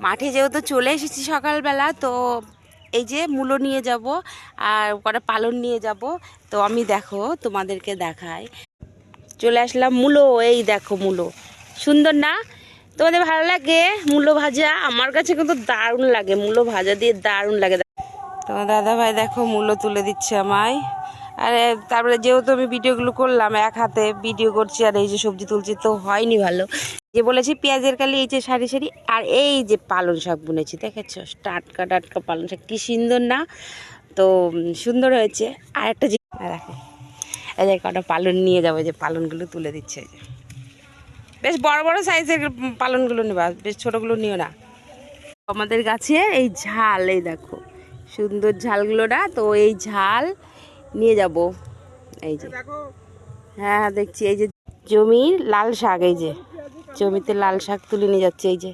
মাঠে যেহেতু চলে এসেছি সকালবেলা, তো এই যে মূলো নিয়ে যাব আর কটা পালন নিয়ে যাব। তো আমি দেখো তোমাদেরকে দেখাই, চলে আসলাম মূলো। এই দেখো মূলো, সুন্দর না? তোমাদের ভালো লাগে মূলো ভাজা? আমার কাছে কিন্তু দারুণ লাগে, মূলো ভাজা দিয়ে দারুণ লাগে। তোমার দাদা ভাই দেখো মূলো তুলে দিচ্ছে আমায়। আর তারপরে যেহেতু আমি ভিডিওগুলো করলাম, এক হাতে ভিডিও করছি আর এই যে সবজি তুলছি, তো হয়নি ভালো। যে বলেছি পেঁয়াজের কালি, এই যে সারি সারি, আর এই যে পালং শাক বুনেছি, দেখেছো টাটকা টাটকা পালং শাক, কি সুন্দর না? তো সুন্দর হয়েছে। আর একটা দেখো, এই যে কটা পালন নিয়ে যাবো, যে পালনগুলো তুলে দিচ্ছে। এই যে বেশ বড় বড় সাইজের পালনগুলো নেবা, বেশ ছোটোগুলো নিও না। আমাদের গাছে এই ঝাল, এই দেখো সুন্দর ঝালগুলো না, তো এই ঝাল নিয়ে যাব। এই যে হ্যাঁ হ্যাঁ দেখছি, এই যে জমির লাল শাক, এই যে জমিতে লাল শাক তুলে নিয়ে যাচ্ছে। এই যে